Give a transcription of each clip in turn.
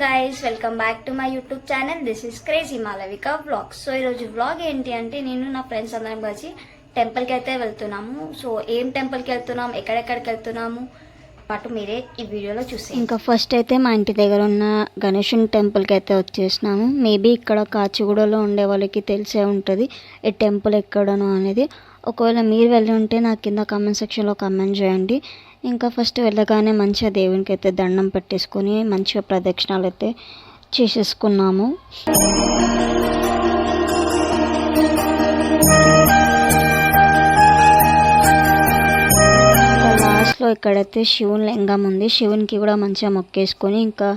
Guys welcome back to my YouTube channel. This is crazy Malavika vlogs. So ఈరోజు vlog ఏంటి అంటే నేను నా ఫ్రెండ్స్ అందరం కలిసి టెంపుల్కి అయితే వెళ్తున్నాము. సో ఏం టెంపుల్కి వెళ్తున్నాము, ఎక్కడెక్కడికి వెళ్తున్నాము పాటు మీరే ఈ వీడియోలో చూసి. ఇంకా ఫస్ట్ అయితే మా ఇంటి దగ్గర ఉన్న గణేశుని టెంపుల్కి అయితే వచ్చేసినాము. మేబీ ఇక్కడ కాచిగూడలో ఉండే వాళ్ళకి తెలిసే ఉంటుంది ఈ టెంపుల్ ఎక్కడనో అనేది. ఒకవేళ మీరు వెళ్ళి ఉంటే నాకు కింద కామెంట్ సెక్షన్లో కామెంట్ చేయండి. ఇంకా ఫస్ట్ వెళ్ళగానే మంచిగా దేవునికి అయితే దండం పెట్టేసుకొని మంచిగా ప్రదక్షిణాలు అయితే చేసేసుకున్నాము. లాస్ట్లో ఇక్కడైతే శివుని లింగం ఉంది, శివునికి కూడా మంచిగా మొక్కేసుకొని ఇంకా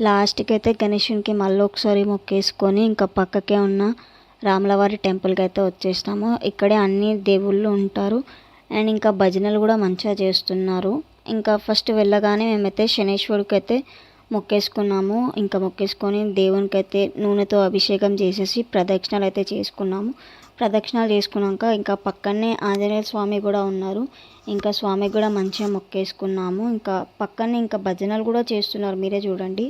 లాస్ట్కి అయితే గణేశునికి మళ్ళీ ఒకసారి మొక్కేసుకొని ఇంకా పక్కకే ఉన్న రాములవారి టెంపుల్కి అయితే వచ్చేస్తాము. ఇక్కడే అన్ని దేవుళ్ళు ఉంటారు అండ్ ఇంకా భజనలు కూడా మంచిగా చేస్తున్నారు. ఇంకా ఫస్ట్ వెళ్ళగానే మేమైతే శనేశ్వరుడికి అయితే మొక్కేసుకున్నాము. ఇంకా మొక్కేసుకొని దేవునికి అయితే నూనెతో అభిషేకం చేసేసి ప్రదక్షిణాలు అయితే చేసుకున్నాము. ప్రదక్షిణాలు చేసుకున్నాక ఇంకా పక్కనే ఆంజనేయ స్వామి కూడా ఉన్నారు. ఇంకా స్వామికి కూడా మంచిగా మొక్కేసుకున్నాము. ఇంకా పక్కనే ఇంకా భజనలు కూడా చేస్తున్నారు, మీరే చూడండి.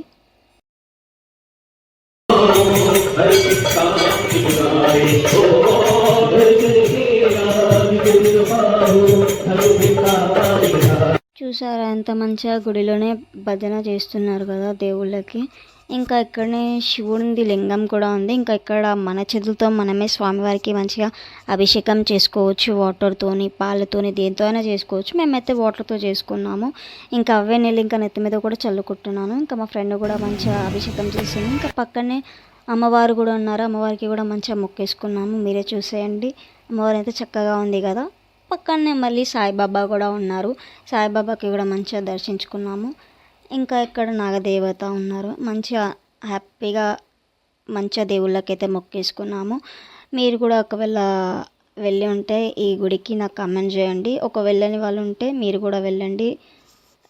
చూసారా ఎంత మంచిగా గుడిలోనే భజన చేస్తున్నారు కదా దేవుళ్ళకి. ఇంకా ఇక్కడనే శివుడి లింగం కూడా ఉంది. ఇంకా ఇక్కడ మన చేతులతో మనమే స్వామివారికి మంచిగా అభిషేకం చేసుకోవచ్చు, వాటర్తోని పాలతోని దేంతో అయినా చేసుకోవచ్చు. మేమైతే వాటర్తో చేసుకున్నాము. ఇంకా అవే నీళ్ళు ఇంకా నెత్తి మీద కూడా చల్లుకుంటున్నాను. ఇంకా మా ఫ్రెండ్ కూడా మంచిగా అభిషేకం చేసింది. ఇంకా పక్కనే అమ్మవారు కూడా ఉన్నారు, అమ్మవారికి కూడా మంచిగా మొక్కేసుకున్నాము. మీరే చూసేయండి, అమ్మవారు అయితే చక్కగా ఉంది కదా. పక్కనే మళ్ళీ సాయిబాబా కూడా ఉన్నారు, సాయిబాబాకి కూడా మంచిగా దర్శించుకున్నాము. ఇంకా ఇక్కడ నాగదేవత ఉన్నారు, మంచిగా హ్యాపీగా మంచిగా దేవుళ్ళకైతే మొక్కేసుకున్నాము. మీరు కూడా ఒకవేళ వెళ్ళి ఉంటే ఈ గుడికి నాకు కామెంట్ చేయండి. ఒక వెళ్ళని వాళ్ళు ఉంటే మీరు కూడా వెళ్ళండి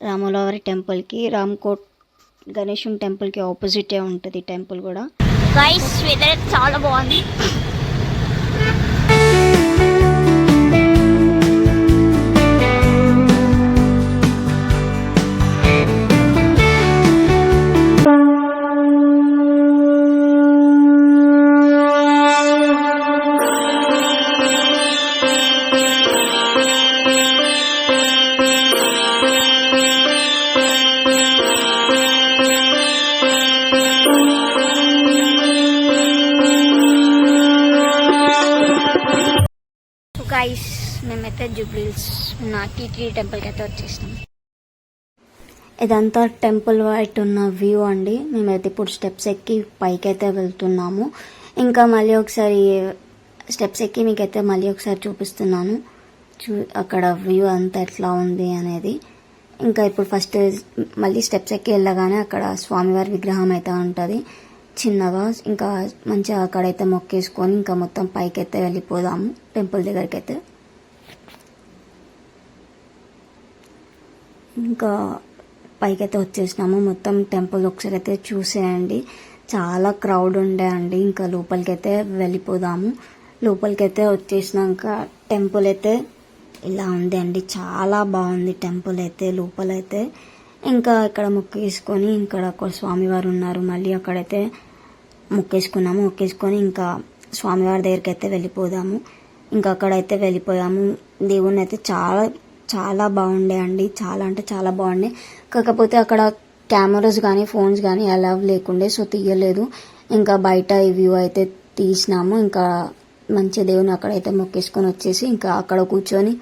రాములవారి టెంపుల్కి. రామ్కోట్ గణేశుని టెంపుల్కి ఆపోజిటే ఉంటుంది టెంపుల్ కూడా. గైస్ వెదర్ చాలా బాగుంది. గైస్ మేమైతే జూబ్లీహిల్స్ ఉన్న టీటీ టెంపుల్కి అయితే వచ్చేస్తాం. ఇదంతా టెంపుల్ వైట్ ఉన్న వ్యూ అండి. మేమైతే ఇప్పుడు స్టెప్స్ ఎక్కి పైకి అయితే వెళ్తున్నాము. ఇంకా మళ్ళీ ఒకసారి స్టెప్స్ ఎక్కి మీకైతే మళ్ళీ ఒకసారి చూపిస్తున్నాను. అక్కడ వ్యూ అంతా ఎట్లా ఉంది అనేది. ఇంకా ఇప్పుడు ఫస్ట్ మళ్ళీ స్టెప్స్ ఎక్కి వెళ్ళగానే అక్కడ స్వామివారి విగ్రహం అయితే ఉంటుంది చిన్నగా. ఇంకా మంచిగా అక్కడైతే మొక్కేసుకొని ఇంకా మొత్తం పైకి అయితే వెళ్ళిపోదాము టెంపుల్ దగ్గరికి అయితే. ఇంకా పైకి అయితే వచ్చేసినాము. మొత్తం టెంపుల్ ఒకసారి అయితే చూసేయండి, చాలా క్రౌడ్ ఉండే అండి. ఇంకా లోపలికి అయితే వెళ్ళిపోదాము. లోపలికి అయితే వచ్చేసినాక టెంపుల్ అయితే ఇలా ఉంది అండి, చాలా బాగుంది టెంపుల్ అయితే లోపలైతే. ఇంకా ఇక్కడ మొక్కేసుకొని ఇక్కడ ఒక స్వామివారు ఉన్నారు, మళ్ళీ అక్కడైతే మొక్కేసుకున్నాము. మొక్కేసుకొని ఇంకా స్వామివారి దగ్గరికి అయితే వెళ్ళిపోదాము. ఇంకా అక్కడైతే వెళ్ళిపోయాము. దేవుణ్ణి అయితే చాలా చాలా బాగుండే అండి, చాలా అంటే చాలా బాగుండే. కాకపోతే అక్కడ కెమెరాస్ కానీ ఫోన్స్ కానీ అలౌ లేకుండే, సో తీయలేదు. ఇంకా బయట ఈ వ్యూ అయితే తీసినాము. ఇంకా మంచి దేవుని అక్కడైతే మొక్కేసుకొని వచ్చేసి ఇంకా అక్కడ కూర్చొని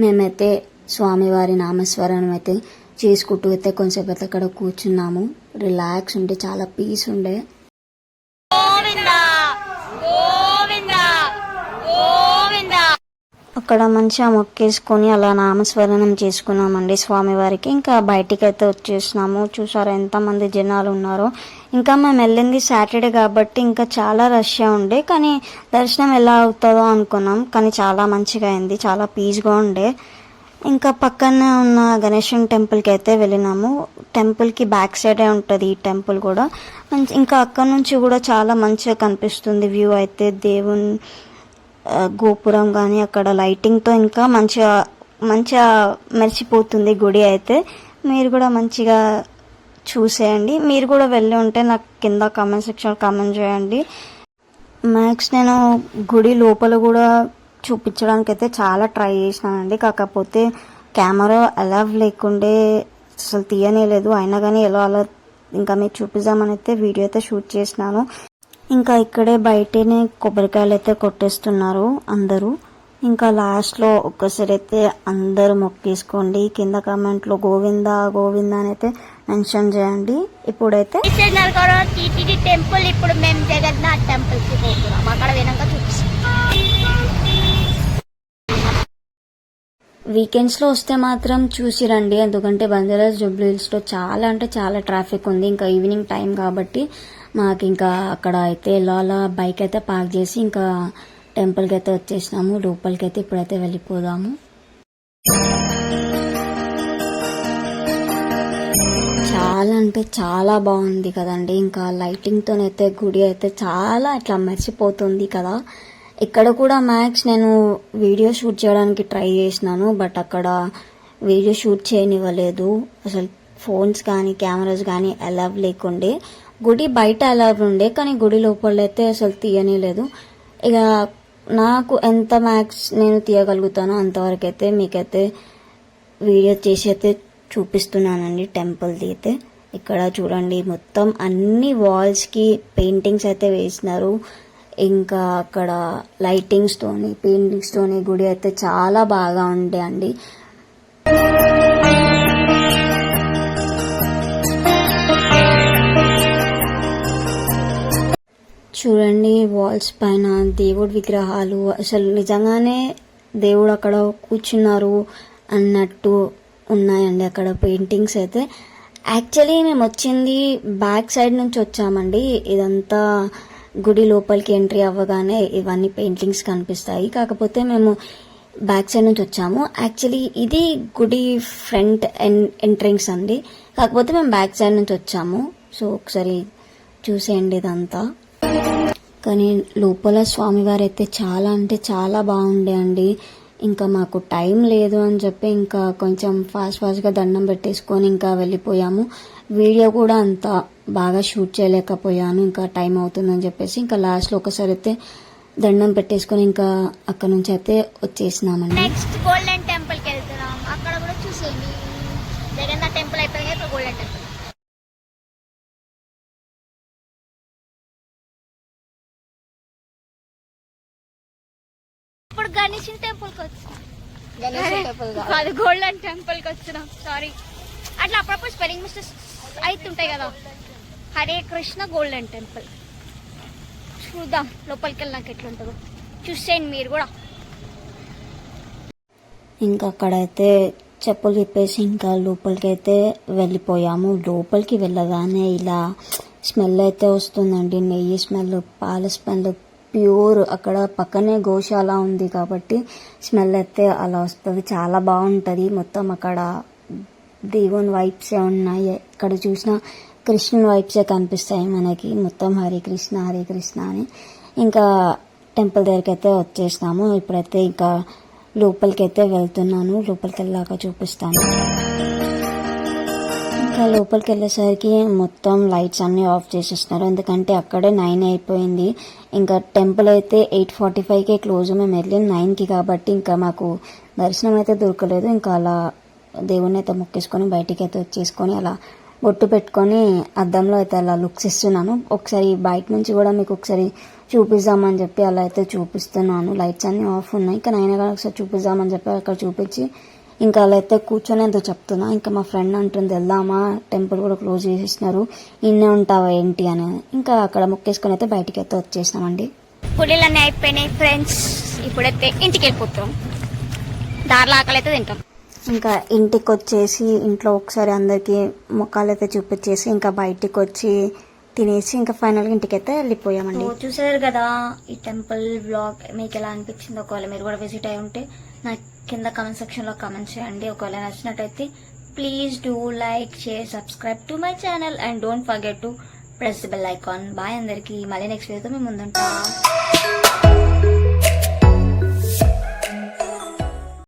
మేమైతే స్వామివారి నామస్మరణం అయితే చేసుకుంటూ అయితే కొంచెంసేపు అయితే అక్కడ కూర్చున్నాము. రిలాక్స్ ఉండే, చాలా పీస్ ఉండే. అక్కడ మంచిగా మొక్కేసుకొని అలా నామస్మరణం చేసుకున్నామండి స్వామివారికి. ఇంకా బయటికి అయితే వచ్చేసినాము. చూసారా ఎంతమంది జనాలు ఉన్నారో. ఇంకా మేము వెళ్ళింది సాటర్డే కాబట్టి ఇంకా చాలా రష్ ఉండే, కానీ దర్శనం ఎలా అవుతుందో అనుకున్నాం, కానీ చాలా మంచిగా అయింది, చాలా పీస్గా ఉండే. ఇంకా పక్కన ఉన్న గణేశుని టెంపుల్కి అయితే వెళ్ళినాము. టెంపుల్కి బ్యాక్ సైడే ఉంటుంది ఈ టెంపుల్ కూడా. ఇంకా అక్కడ నుంచి కూడా చాలా మంచిగా కనిపిస్తుంది వ్యూ అయితే. దేవుని గోపురం కానీ అక్కడ లైటింగ్తో ఇంకా మంచిగా మెరిసిపోతుంది గుడి అయితే. మీరు కూడా మంచిగా చూసేయండి. మీరు కూడా వెళ్ళి ఉంటే నాకు కింద కామెంట్ సెక్షన్లో కామెంట్ చేయండి. మ్యాక్స్ నేను గుడి లోపల కూడా చూపించడానికి అయితే చాలా ట్రై చేసినానండి. కాకపోతే కెమెరా అలౌ లేకుండే అసలు తీయనేలేదు. అయినా కానీ ఎలా అలా ఇంకా మీకు చూపిద్దామని అయితే వీడియో అయితే షూట్ చేసినాను. ఇంకా ఇక్కడే బయటనే కొబ్బరికాయలు అయితే కొట్టేస్తున్నారు అందరూ. ఇంకా లాస్ట్లో ఒక్కసారి అయితే అందరూ మొక్కేసుకోండి. కింద కామెంట్లో గోవింద గోవింద అని అయితే మెన్షన్ చేయండి. ఇప్పుడైతే టెంపుల్, ఇప్పుడు మేము జగన్నాథ్ టెంపుల్ కి పోతున్నాం. అక్కడ వినంగా చూపిస్తాం. వీకెండ్స్లో వస్తే మాత్రం చూసి రండి. ఎందుకంటే బంజారాస్ జూబ్లీ హిల్స్లో చాలా అంటే చాలా ట్రాఫిక్ ఉంది. ఇంకా ఈవినింగ్ టైం కాబట్టి మాకు ఇంకా అక్కడ అయితే ఇలా బైక్ అయితే పార్క్ చేసి ఇంకా టెంపుల్కి అయితే వచ్చేసినాము. లోపలికి అయితే ఇప్పుడైతే వెళ్ళిపోదాము. చాలా అంటే చాలా బాగుంది కదండి. ఇంకా లైటింగ్తోనైతే గుడి అయితే చాలా ఇట్లా మెరిసిపోతుంది కదా. ఇక్కడ కూడా మ్యాక్స్ నేను వీడియో షూట్ చేయడానికి ట్రై చేసినాను. బట్ అక్కడ వీడియో షూట్ చేయనివ్వలేదు. అసలు ఫోన్స్ కానీ కెమెరాస్ కానీ అలౌ లేకుండే. గుడి బయట అలౌ ఉండే కానీ గుడి లోపల అయితే అసలు తీయనిలేదు. ఇక నాకు ఎంత మ్యాక్స్ నేను తీయగలుగుతానో అంతవరకు అయితే మీకైతే వీడియో చేసి అయితే చూపిస్తున్నానండి టెంపుల్ది అయితే. ఇక్కడ చూడండి మొత్తం అన్ని వాల్స్కి పెయింటింగ్స్ అయితే వేసినారు. ఇంకా అక్కడ లైటింగ్స్తోని పెయింటింగ్స్తోని గుడి అయితే చాలా బాగా ఉండే అండి. చూడండి వాల్స్ పైన దేవుడి విగ్రహాలు, అసలు నిజంగానే దేవుడు అక్కడ కూర్చున్నారు అన్నట్టు ఉన్నాయండి అక్కడ పెయింటింగ్స్ అయితే. యాక్చువల్లీ మేము వచ్చింది బ్యాక్ సైడ్ నుంచి వచ్చామండి. ఇదంతా గుడి లోపలికి ఎంట్రీ అవ్వగానే ఇవన్నీ పెయింటింగ్స్ కనిపిస్తాయి. కాకపోతే మేము బ్యాక్ సైడ్ నుంచి వచ్చాము. యాక్చువల్లీ ఇది గుడి ఫ్రంట్ ఎంట్రన్స్ అండి. కాకపోతే మేము బ్యాక్ సైడ్ నుంచి వచ్చాము. సో ఒకసారి చూసేయండి ఇదంతా. కానీ లోపల స్వామివారు అయితే చాలా అంటే చాలా బాగుండే అండి. ఇంకా మాకు టైం లేదు అని చెప్పి ఇంకా కొంచెం ఫాస్ట్గా దండం పెట్టేసుకొని ఇంకా వెళ్ళిపోయాము. వీడియో కూడా అంత బాగా షూట్ చేయలేకపోయాను, ఇంకా టైం అవుతుందని చెప్పేసి ఇంకా లాస్ట్లో ఒకసారి అయితే దండం పెట్టేసుకొని ఇంకా అక్కడ నుంచి అయితే వచ్చేసినామండి. నెక్స్ట్ గోల్డెన్ టెంపుల్ కి వెళ్తున్నాం. అక్కడ కూడా చూసేయండి. జగన్నాథ్ టెంపుల్ అయిపోయింది, ఇప్పుడు గోల్డెన్ టెంపుల్. ఇప్పుడు గణేష్ టెంపుల్ కి వచ్చినాం. అది గోల్డెన్ టెంపుల్ కి వచ్చినాం. సారీ, అట్లా అప్పుడప్పుడు స్పెల్లింగ్ మిస్టేక్స్ అవుతుంటాయి కదా. Hare Krishna golden temple. చూద్దాం లోపలికి వెళ్ళినాక ఎట్లుంటుందో చూసేయండి మీరు కూడా. ఇంకా అక్కడైతే చెప్పులు విప్పేసి ఇంకా లోపలికి అయితే వెళ్ళిపోయాము. లోపలికి వెళ్ళగానే ఇలా స్మెల్ అయితే వస్తుందండి. నెయ్యి స్మెల్, పాల స్మెల్ ప్యూర్. అక్కడ పక్కనే గోశాల ఉంది కాబట్టి స్మెల్ అయితే అలా వస్తుంది. చాలా బాగుంటుంది. మొత్తం అక్కడ దేవుని వైబ్సే ఉన్నాయి. ఇక్కడ చూసిన కృష్ణుని వైబ్సే కనిపిస్తాయి మనకి. మొత్తం హరే కృష్ణ హరే కృష్ణ అని. ఇంకా టెంపుల్ దగ్గరికి అయితే వచ్చేసినాము. ఇప్పుడైతే ఇంకా లోపలికి అయితే వెళ్తున్నాను. లోపలికి వెళ్ళాక చూపిస్తాను. ఇంకా లోపలికి వెళ్ళేసరికి మొత్తం లైట్స్ అన్నీ ఆఫ్ చేసేస్తున్నారు. ఎందుకంటే అక్కడే 9 అయిపోయింది. ఇంకా టెంపుల్ అయితే 8:45కే క్లోజ్. మేము వెళ్ళింది 9కి కాబట్టి ఇంకా మాకు దర్శనం అయితే దొరకలేదు. ఇంకా అలా దేవుణ్ణి అయితే మొక్కేసుకొని బయటికి అయితే వచ్చేసుకొని అలా బొట్టు పెట్టుకొని అద్దంలో అయితే అలా లుక్స్ ఇస్తున్నాను. ఒకసారి బయట నుంచి కూడా మీకు ఒకసారి చూపిద్దామని చెప్పి అలా అయితే చూపిస్తున్నాను. లైట్స్ అన్నీ ఆఫ్ ఉన్నాయి. ఇంకా నైనా కానీ ఒకసారి చూపిద్దామని చెప్పి అక్కడ చూపించి ఇంకా అలా అయితే కూర్చొని ఎంతో చెప్తున్నా. ఇంకా మా ఫ్రెండ్ అంటుంది వెళ్దామా, టెంపుల్ కూడా క్లోజ్ చేసేసినారు, ఇన్నే ఉంటావా ఏంటి అని. ఇంకా అక్కడ మొక్కేసుకొని అయితే బయటికి అయితే వచ్చేసినామండి. గుడిలన్నీ అయిపోయినాయి ఫ్రెండ్స్. ఇప్పుడైతే ఇంటికి వెళ్ళిపోతాం. దారిలో ఆకలి అయితే తింటాం. ఇంకా ఇంటికి వచ్చేసి ఇంట్లో ఒకసారి అందరికి ముఖాలు అయితే చూపించేసి ఇంకా బయటికి వచ్చి తినేసి ఇంకా ఫైనల్గా ఇంటికైతే వెళ్ళిపోయామండి. చూసారు కదా ఈ టెంపుల్ వ్లాగ్. మీకు ఎలా అనిపించింది? ఒకవేళ మీరు కూడా విజిట్ అయి ఉంటే నాకు కింద కామెంట్ సెక్షన్లో కామెంట్ చేయండి. ఒకవేళ నచ్చినట్టయితే please do like, share, subscribe to my channel and don't forget to press the bell icon. Bye అందరికి. మళ్ళీ నెక్స్ట్ వీడియోతో మేము ముందుంటాం.